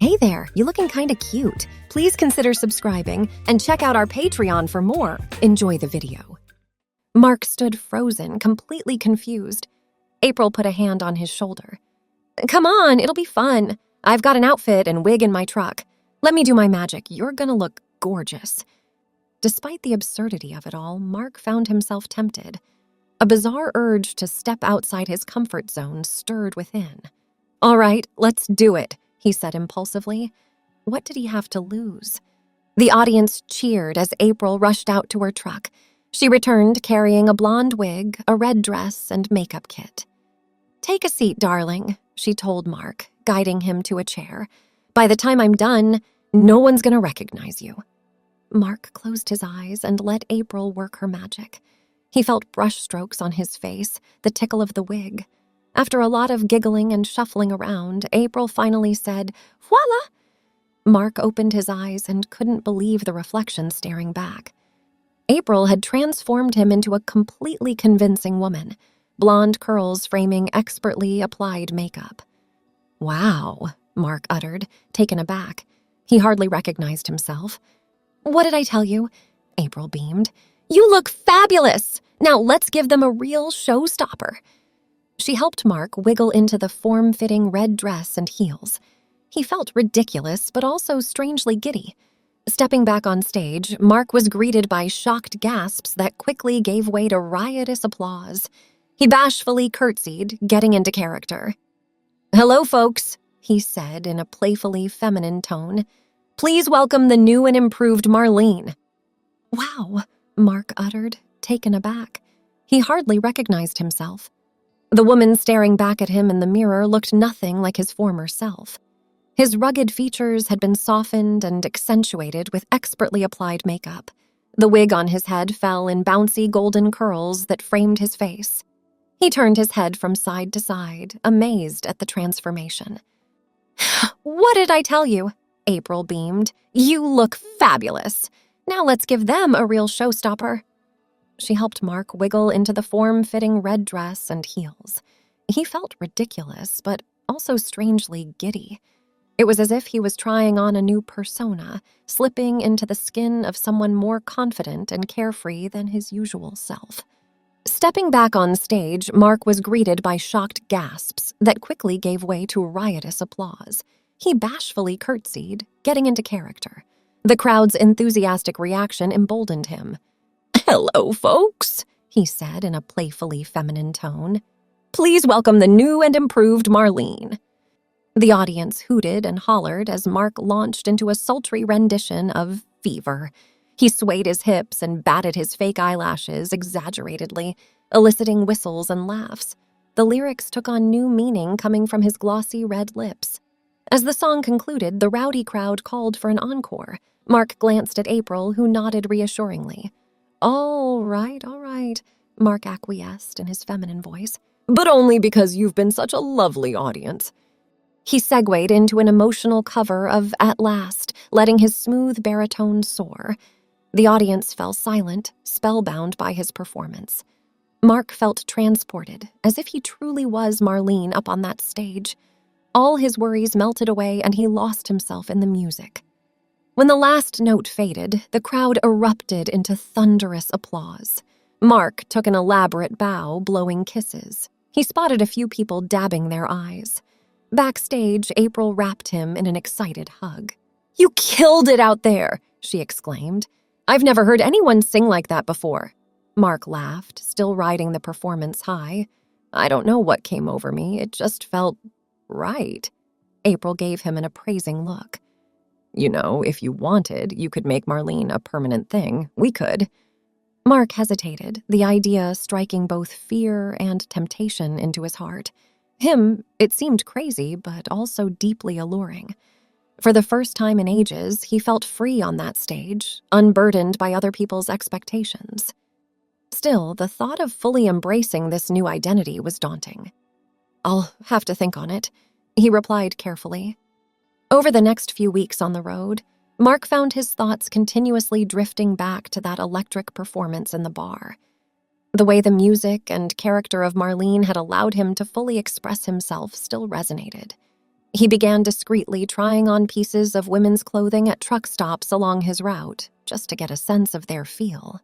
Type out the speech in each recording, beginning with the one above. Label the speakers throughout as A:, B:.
A: Hey there, you looking kinda cute. Please consider subscribing and check out our Patreon for more. Enjoy the video. Mark stood frozen, completely confused. April put a hand on his shoulder. Come on, it'll be fun. I've got an outfit and wig in my truck. Let me do my magic. You're gonna look gorgeous. Despite the absurdity of it all, Mark found himself tempted. A bizarre urge to step outside his comfort zone stirred within. All right, let's do it, he said impulsively. What did he have to lose? The audience cheered as April rushed out to her truck. She returned carrying a blonde wig, a red dress, and makeup kit. Take a seat, darling, she told Mark, guiding him to a chair. By the time I'm done, no one's gonna recognize you. Mark closed his eyes and let April work her magic. He felt brushstrokes on his face, the tickle of the wig. After a lot of giggling and shuffling around, April finally said, Voila! Mark opened his eyes and couldn't believe the reflection staring back. April had transformed him into a completely convincing woman, blonde curls framing expertly applied makeup. Wow, Mark uttered, taken aback. He hardly recognized himself. What did I tell you? April beamed. You look fabulous! Now let's give them a real showstopper. She helped Mark wiggle into the form-fitting red dress and heels. He felt ridiculous, but also strangely giddy. Stepping back on stage, Mark was greeted by shocked gasps that quickly gave way to riotous applause. He bashfully curtsied, getting into character. Hello, folks, he said in a playfully feminine tone. Please welcome the new and improved Marlene. Wow, Mark uttered, taken aback. He hardly recognized himself. The woman staring back at him in the mirror looked nothing like his former self. His rugged features had been softened and accentuated with expertly applied makeup. The wig on his head fell in bouncy golden curls that framed his face. He turned his head from side to side, amazed at the transformation. What did I tell you? April beamed. You look fabulous. Now let's give them a real showstopper. She helped Mark wiggle into the form-fitting red dress and heels. He felt ridiculous, but also strangely giddy. It was as if he was trying on a new persona, slipping into the skin of someone more confident and carefree than his usual self. Stepping back on stage, Mark was greeted by shocked gasps that quickly gave way to riotous applause. He bashfully curtsied, getting into character. The crowd's enthusiastic reaction emboldened him. Hello, folks, he said in a playfully feminine tone. Please welcome the new and improved Marlene. The audience hooted and hollered as Mark launched into a sultry rendition of Fever. He swayed his hips and batted his fake eyelashes exaggeratedly, eliciting whistles and laughs. The lyrics took on new meaning coming from his glossy red lips. As the song concluded, the rowdy crowd called for an encore. Mark glanced at April, who nodded reassuringly. All right, Mark acquiesced in his feminine voice. But only because you've been such a lovely audience. He segued into an emotional cover of At Last, letting his smooth baritone soar. The audience fell silent, spellbound by his performance. Mark felt transported, as if he truly was Marlene up on that stage. All his worries melted away and he lost himself in the music. When the last note faded, the crowd erupted into thunderous applause. Mark took an elaborate bow, blowing kisses. He spotted a few people dabbing their eyes. Backstage, April wrapped him in an excited hug. You killed it out there, she exclaimed. I've never heard anyone sing like that before. Mark laughed, still riding the performance high. I don't know what came over me, it just felt right. April gave him an appraising look. You know, if you wanted, you could make Marlene a permanent thing. We could. Mark hesitated, the idea striking both fear and temptation into his heart. It seemed crazy, but also deeply alluring. For the first time in ages, he felt free on that stage, unburdened by other people's expectations. Still, the thought of fully embracing this new identity was daunting. I'll have to think on it, he replied carefully. Over the next few weeks on the road, Mark found his thoughts continuously drifting back to that electric performance in the bar. The way the music and character of Marlene had allowed him to fully express himself still resonated. He began discreetly trying on pieces of women's clothing at truck stops along his route, just to get a sense of their feel.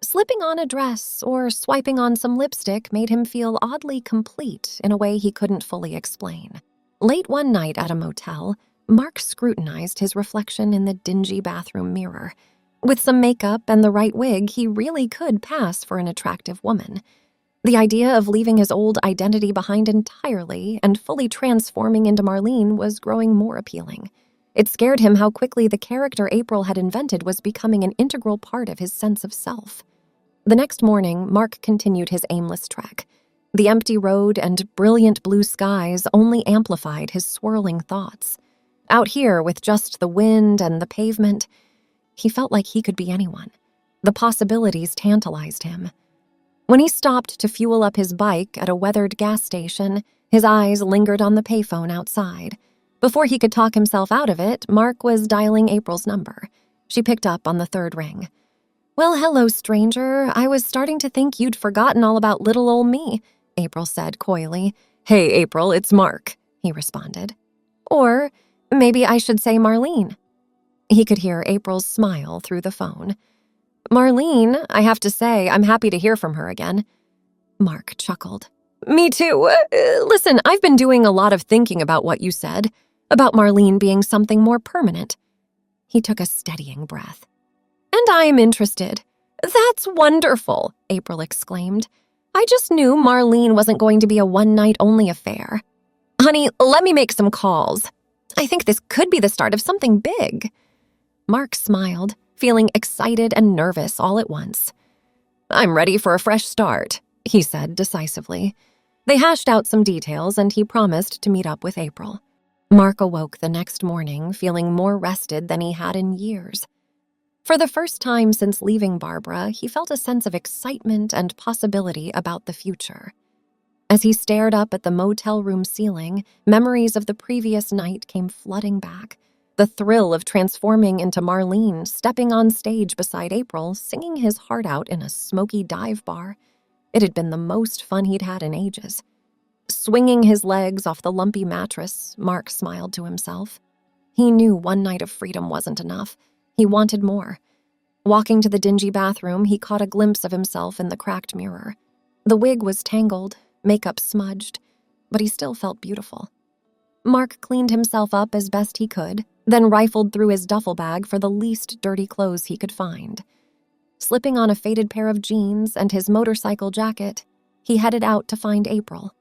A: Slipping on a dress or swiping on some lipstick made him feel oddly complete in a way he couldn't fully explain. Late one night at a motel, Mark scrutinized his reflection in the dingy bathroom mirror. With some makeup and the right wig, he really could pass for an attractive woman. The idea of leaving his old identity behind entirely and fully transforming into Marlene was growing more appealing. It scared him how quickly the character April had invented was becoming an integral part of his sense of self. The next morning, Mark continued his aimless trek. The empty road and brilliant blue skies only amplified his swirling thoughts. Out here, with just the wind and the pavement, he felt like he could be anyone. The possibilities tantalized him. When he stopped to fuel up his bike at a weathered gas station, his eyes lingered on the payphone outside. Before he could talk himself out of it, Mark was dialing April's number. She picked up on the third ring. "Well, hello, stranger. I was starting to think you'd forgotten all about little ol' me," April said coyly. "Hey, April, it's Mark," he responded. "Or maybe I should say Marlene." He could hear April's smile through the phone. "Marlene, I have to say, I'm happy to hear from her again." Mark chuckled. "Me too. Listen, I've been doing a lot of thinking about what you said, about Marlene being something more permanent." He took a steadying breath. "And I'm interested." "That's wonderful," April exclaimed. "I just knew Marlene wasn't going to be a one-night-only affair. Honey, let me make some calls. I think this could be the start of something big." Mark smiled, feeling excited and nervous all at once. "I'm ready for a fresh start," he said decisively. They hashed out some details, and he promised to meet up with April. Mark awoke the next morning feeling more rested than he had in years. For the first time since leaving Barbara, he felt a sense of excitement and possibility about the future. As he stared up at the motel room ceiling, memories of the previous night came flooding back. The thrill of transforming into Marlene, stepping on stage beside April, singing his heart out in a smoky dive bar. It had been the most fun he'd had in ages. Swinging his legs off the lumpy mattress, Mark smiled to himself. He knew one night of freedom wasn't enough. He wanted more. Walking to the dingy bathroom, he caught a glimpse of himself in the cracked mirror. The wig was tangled, makeup smudged, but he still felt beautiful. Mark cleaned himself up as best he could, then rifled through his duffel bag for the least dirty clothes he could find. Slipping on a faded pair of jeans and his motorcycle jacket, he headed out to find April.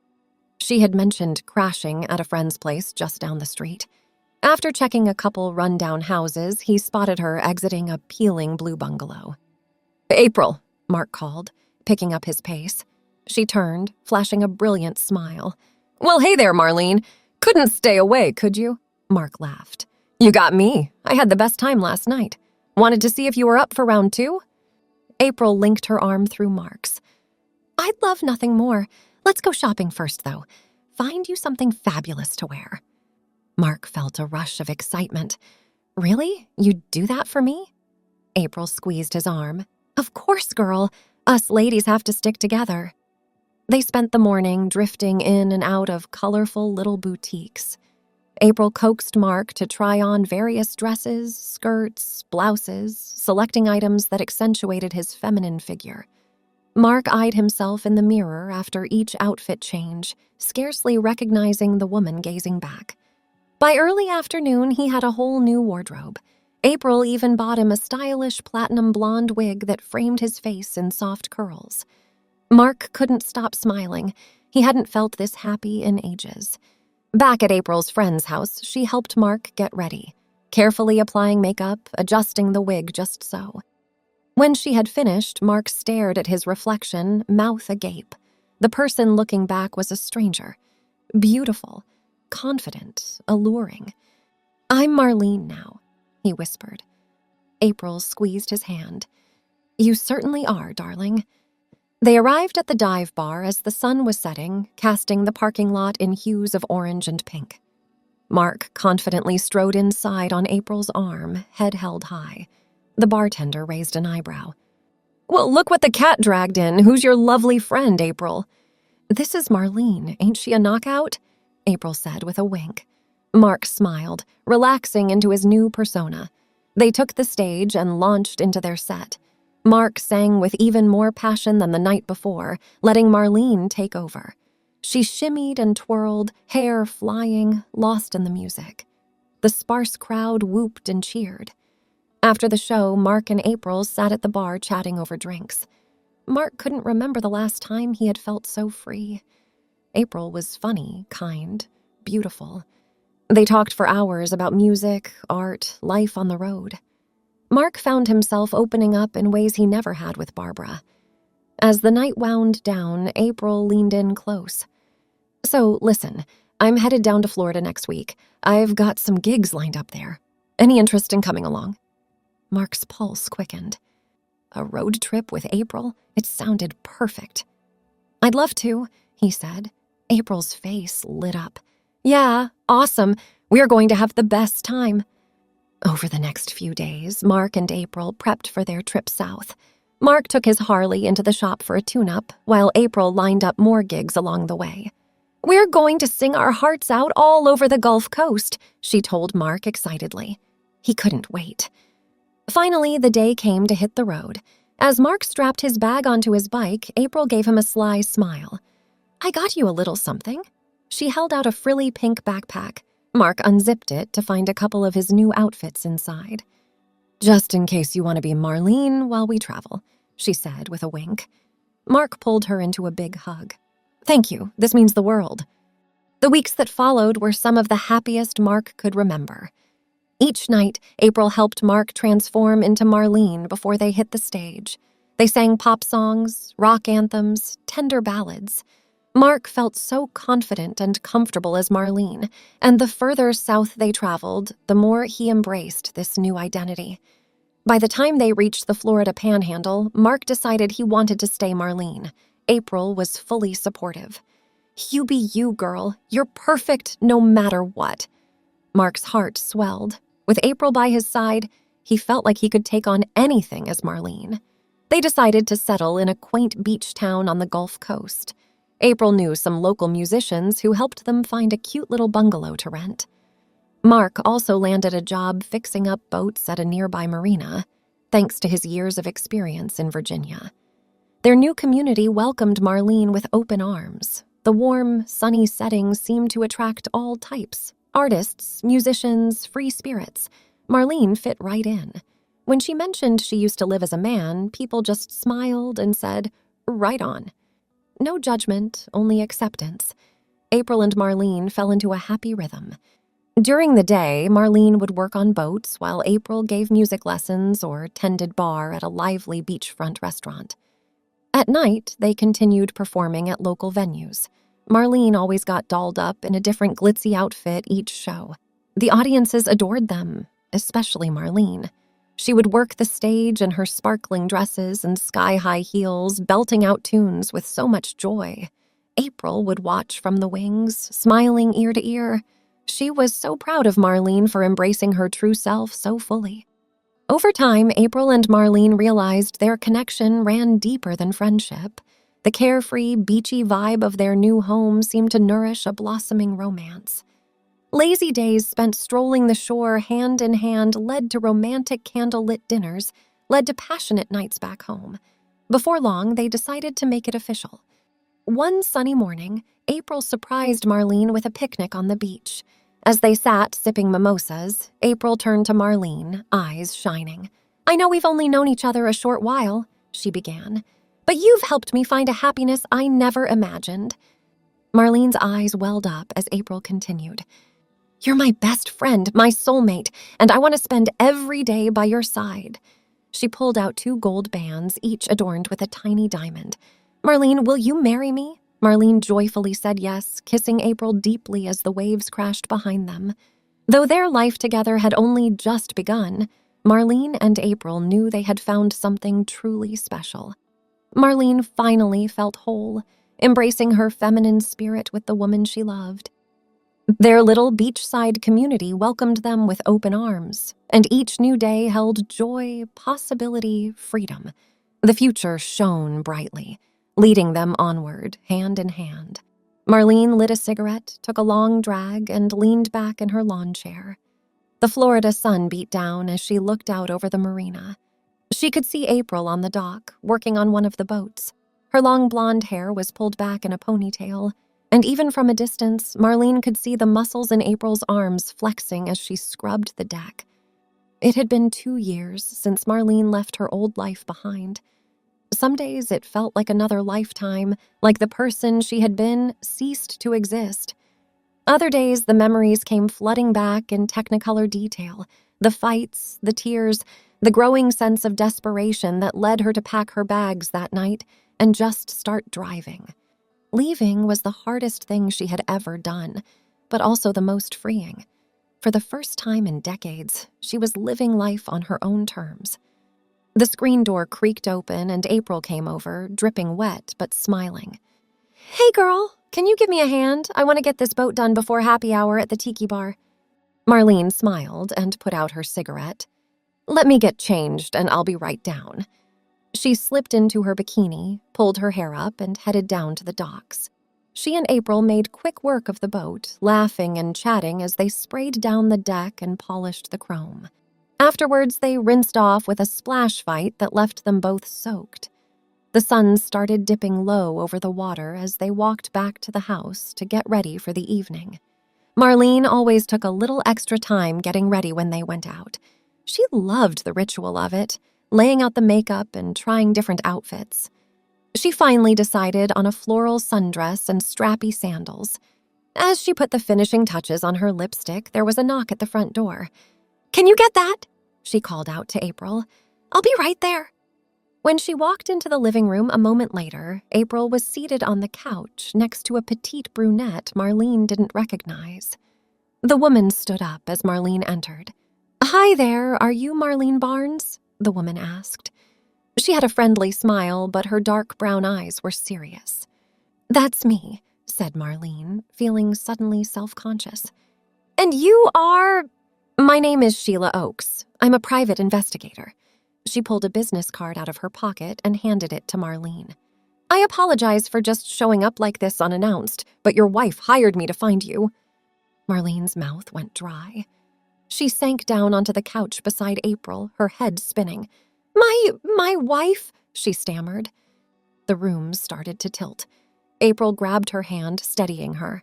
A: She had mentioned crashing at a friend's place just down the street. After checking a couple run-down houses, he spotted her exiting a peeling blue bungalow. "April," Mark called, picking up his pace. She turned, flashing a brilliant smile. "Well, hey there, Marlene. Couldn't stay away, could you?" Mark laughed. "You got me. I had the best time last night. Wanted to see if you were up for round 2? April linked her arm through Mark's. "I'd love nothing more. Let's go shopping first, though. Find you something fabulous to wear." Mark felt a rush of excitement. "Really? You'd do that for me?" April squeezed his arm. "Of course, girl. Us ladies have to stick together." They spent the morning drifting in and out of colorful little boutiques. April coaxed Mark to try on various dresses, skirts, blouses, selecting items that accentuated his feminine figure. Mark eyed himself in the mirror after each outfit change, scarcely recognizing the woman gazing back. By early afternoon, he had a whole new wardrobe. April even bought him a stylish platinum blonde wig that framed his face in soft curls. Mark couldn't stop smiling. He hadn't felt this happy in ages. Back at April's friend's house, she helped Mark get ready, carefully applying makeup, adjusting the wig just so. When she had finished, Mark stared at his reflection, mouth agape. The person looking back was a stranger. Beautiful, confident, alluring. "I'm Marlene now," he whispered. April squeezed his hand. "You certainly are, darling." They arrived at the dive bar as the sun was setting, casting the parking lot in hues of orange and pink. Mark confidently strode inside on April's arm, head held high. The bartender raised an eyebrow. "Well, look what the cat dragged in. Who's your lovely friend, April?" "This is Marlene. Ain't she a knockout?" April said with a wink. Mark smiled, relaxing into his new persona. They took the stage and launched into their set. Mark sang with even more passion than the night before, letting Marlene take over. She shimmied and twirled, hair flying, lost in the music. The sparse crowd whooped and cheered. After the show, Mark and April sat at the bar chatting over drinks. Mark couldn't remember the last time he had felt so free. April was funny, kind, beautiful. They talked for hours about music, art, life on the road. Mark found himself opening up in ways he never had with Barbara. As the night wound down, April leaned in close. "So, listen, I'm headed down to Florida next week. I've got some gigs lined up there. Any interest in coming along?" Mark's pulse quickened. A road trip with April? It sounded perfect. "I'd love to," he said. April's face lit up. "Yeah, awesome. We're going to have the best time." Over the next few days, Mark and April prepped for their trip south. Mark took his Harley into the shop for a tune-up, while April lined up more gigs along the way. "We're going to sing our hearts out all over the Gulf Coast," she told Mark excitedly. He couldn't wait. Finally, the day came to hit the road. As Mark strapped his bag onto his bike, April gave him a sly smile. "I got you a little something." She held out a frilly pink backpack. Mark unzipped it to find a couple of his new outfits inside. "Just in case you want to be Marlene while we travel," she said with a wink. Mark pulled her into a big hug. "Thank you, this means the world." The weeks that followed were some of the happiest Mark could remember. Each night, April helped Mark transform into Marlene before they hit the stage. They sang pop songs, rock anthems, tender ballads. Mark felt so confident and comfortable as Marlene, and the further south they traveled, the more he embraced this new identity. By the time they reached the Florida Panhandle, Mark decided he wanted to stay Marlene. April was fully supportive. "You be you, girl. You're perfect no matter what." Mark's heart swelled. With April by his side, he felt like he could take on anything as Marlene. They decided to settle in a quaint beach town on the Gulf Coast. April knew some local musicians who helped them find a cute little bungalow to rent. Mark also landed a job fixing up boats at a nearby marina, thanks to his years of experience in Virginia. Their new community welcomed Marlene with open arms. The warm, sunny setting seemed to attract all types: artists, musicians, free spirits. Marlene fit right in. When she mentioned she used to live as a man, people just smiled and said, "Right on." No judgment, only acceptance. April and Marlene fell into a happy rhythm. During the day, Marlene would work on boats while April gave music lessons or tended bar at a lively beachfront restaurant. At night, they continued performing at local venues. Marlene always got dolled up in a different glitzy outfit each show. The audiences adored them, especially Marlene. She would work the stage in her sparkling dresses and sky-high heels, belting out tunes with so much joy. April would watch from the wings, smiling ear to ear. She was so proud of Marlene for embracing her true self so fully. Over time, April and Marlene realized their connection ran deeper than friendship. The carefree, beachy vibe of their new home seemed to nourish a blossoming romance. Lazy days spent strolling the shore hand in hand led to romantic candlelit dinners, led to passionate nights back home. Before long, they decided to make it official. One sunny morning, April surprised Marlene with a picnic on the beach. As they sat sipping mimosas, April turned to Marlene, eyes shining. "I know we've only known each other a short while," she began, "but you've helped me find a happiness I never imagined." Marlene's eyes welled up as April continued. "You're my best friend, my soulmate, and I want to spend every day by your side." She pulled out 2 gold bands, each adorned with a tiny diamond. "Marlene, will you marry me?" Marlene joyfully said yes, kissing April deeply as the waves crashed behind them. Though their life together had only just begun, Marlene and April knew they had found something truly special. Marlene finally felt whole, embracing her feminine spirit with the woman she loved. Their little beachside community welcomed them with open arms, and each new day held joy, possibility, freedom. The future shone brightly, leading them onward, hand in hand. Marlene lit a cigarette, took a long drag, and leaned back in her lawn chair. The Florida sun beat down as she looked out over the marina. She could see April on the dock, working on one of the boats. Her long blonde hair was pulled back in a ponytail, and even from a distance, Marlene could see the muscles in April's arms flexing as she scrubbed the deck. It had been 2 years since Marlene left her old life behind. Some days it felt like another lifetime, like the person she had been ceased to exist. Other days, the memories came flooding back in technicolor detail, the fights, the tears, the growing sense of desperation that led her to pack her bags that night and just start driving. Leaving was the hardest thing she had ever done, but also the most freeing. For the first time in decades, she was living life on her own terms. The screen door creaked open and April came over, dripping wet but smiling. "Hey girl, can you give me a hand? I want to get this boat done before happy hour at the tiki bar." Marlene smiled and put out her cigarette. "Let me get changed and I'll be right down." She slipped into her bikini, pulled her hair up, and headed down to the docks. She and April made quick work of the boat, laughing and chatting as they sprayed down the deck and polished the chrome. Afterwards, they rinsed off with a splash fight that left them both soaked. The sun started dipping low over the water as they walked back to the house to get ready for the evening. Marlene always took a little extra time getting ready when they went out. She loved the ritual of it, laying out the makeup and trying different outfits. She finally decided on a floral sundress and strappy sandals. As she put the finishing touches on her lipstick, there was a knock at the front door. "Can you get that?" she called out to April. "I'll be right there." When she walked into the living room a moment later, April was seated on the couch next to a petite brunette Marlene didn't recognize. The woman stood up as Marlene entered. "Hi there, are you Marlene Barnes?" the woman asked. She had a friendly smile, but her dark brown eyes were serious. "That's me," said Marlene, feeling suddenly self-conscious. "And you are—" "My name is Sheila Oakes. I'm a private investigator." She pulled a business card out of her pocket and handed it to Marlene. "I apologize for just showing up like this unannounced, but your wife hired me to find you." Marlene's mouth went dry. She sank down onto the couch beside April, her head spinning. My wife," she stammered. The room started to tilt. April grabbed her hand, steadying her.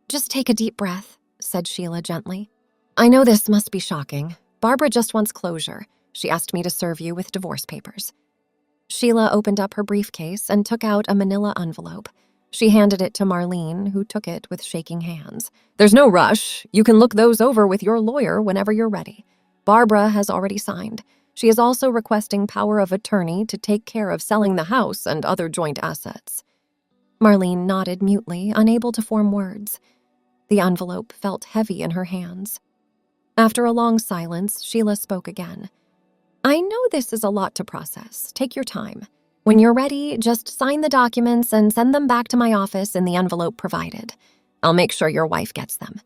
A: "Just take a deep breath," said Sheila gently. "I know this must be shocking. Barbara just wants closure. She asked me to serve you with divorce papers." Sheila opened up her briefcase and took out a manila envelope. She handed it to Marlene, who took it with shaking hands. "There's no rush. You can look those over with your lawyer whenever you're ready. Barbara has already signed. She is also requesting power of attorney to take care of selling the house and other joint assets." Marlene nodded mutely, unable to form words. The envelope felt heavy in her hands. After a long silence, Sheila spoke again. "I know this is a lot to process. Take your time. When you're ready, just sign the documents and send them back to my office in the envelope provided. I'll make sure your wife gets them."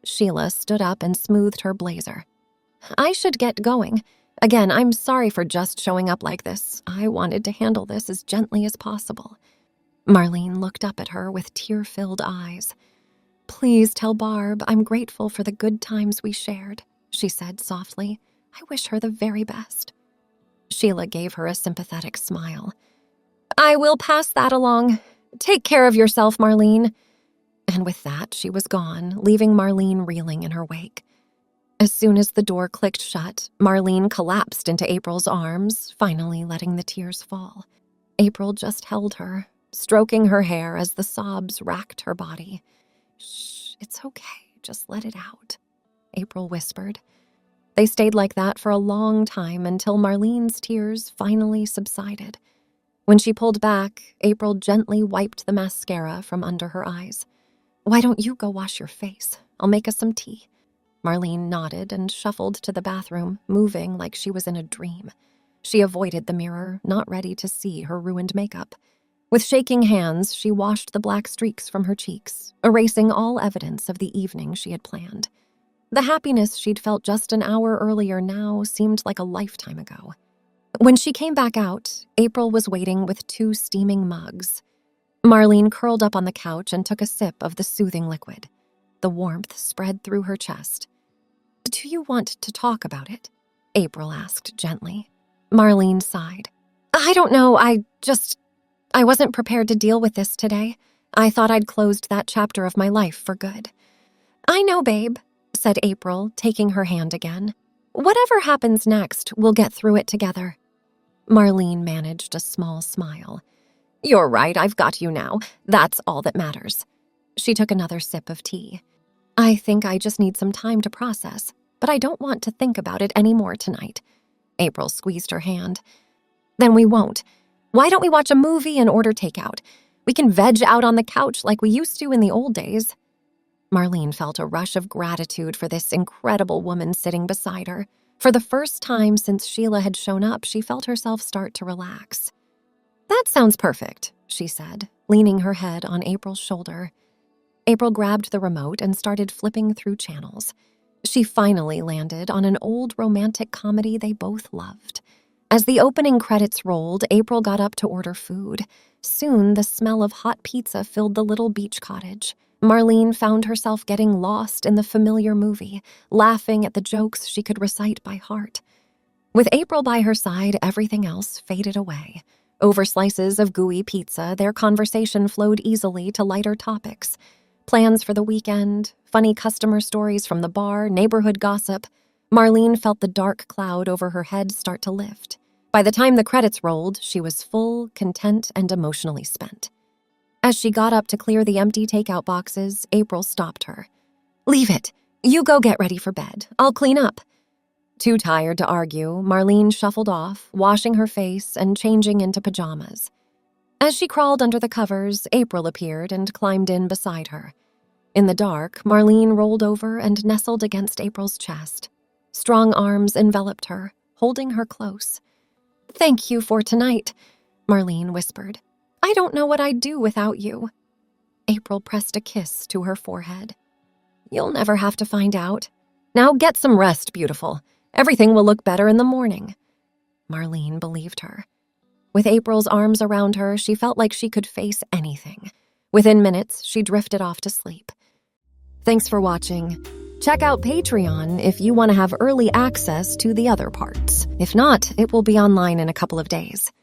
A: Sheila stood up and smoothed her blazer. "I should get going. Again, I'm sorry for just showing up like this. I wanted to handle this as gently as possible." Marlene looked up at her with tear-filled eyes. "Please tell Barb I'm grateful for the good times we shared," she said softly. "I wish her the very best." Sheila gave her a sympathetic smile. "I will pass that along. Take care of yourself, Marlene." And with that, she was gone, leaving Marlene reeling in her wake. As soon as the door clicked shut, Marlene collapsed into April's arms, finally letting the tears fall. April just held her, stroking her hair as the sobs racked her body. "Shh, it's okay, just let it out," April whispered. They stayed like that for a long time until Marlene's tears finally subsided. When she pulled back, April gently wiped the mascara from under her eyes. "Why don't you go wash your face? I'll make us some tea." Marlene nodded and shuffled to the bathroom, moving like she was in a dream. She avoided the mirror, not ready to see her ruined makeup. With shaking hands, she washed the black streaks from her cheeks, erasing all evidence of the evening she had planned. The happiness she'd felt just an hour earlier now seemed like a lifetime ago. When she came back out, April was waiting with 2 steaming mugs. Marlene curled up on the couch and took a sip of the soothing liquid. The warmth spread through her chest. "Do you want to talk about it?" April asked gently. Marlene sighed. "I don't know, I wasn't prepared to deal with this today. I thought I'd closed that chapter of my life for good." "I know, babe," said April, taking her hand again. "Whatever happens next, we'll get through it together." Marlene managed a small smile. "You're right, I've got you now. That's all that matters." She took another sip of tea. "I think I just need some time to process, but I don't want to think about it anymore tonight." April squeezed her hand. "Then we won't. Why don't we watch a movie and order takeout? We can veg out on the couch like we used to in the old days." Marlene felt a rush of gratitude for this incredible woman sitting beside her. For the first time since Sheila had shown up, she felt herself start to relax. "That sounds perfect," she said, leaning her head on April's shoulder. April grabbed the remote and started flipping through channels. She finally landed on an old romantic comedy they both loved. As the opening credits rolled, April got up to order food. Soon, the smell of hot pizza filled the little beach cottage. Marlene found herself getting lost in the familiar movie, laughing at the jokes she could recite by heart. With April by her side, everything else faded away. Over slices of gooey pizza, their conversation flowed easily to lighter topics. Plans for the weekend, funny customer stories from the bar, neighborhood gossip. Marlene felt the dark cloud over her head start to lift. By the time the credits rolled, she was full, content, and emotionally spent. As she got up to clear the empty takeout boxes, April stopped her. "Leave it. You go get ready for bed. I'll clean up." Too tired to argue, Marlene shuffled off, washing her face and changing into pajamas. As she crawled under the covers, April appeared and climbed in beside her. In the dark, Marlene rolled over and nestled against April's chest. Strong arms enveloped her, holding her close. "Thank you for tonight," Marlene whispered. "I don't know what I'd do without you." April pressed a kiss to her forehead. "You'll never have to find out. Now get some rest, beautiful. Everything will look better in the morning." Marlene believed her. With April's arms around her, she felt like she could face anything. Within minutes, she drifted off to sleep. Thanks for watching. Check out Patreon if you want to have early access to the other parts. If not, it will be online in a couple of days.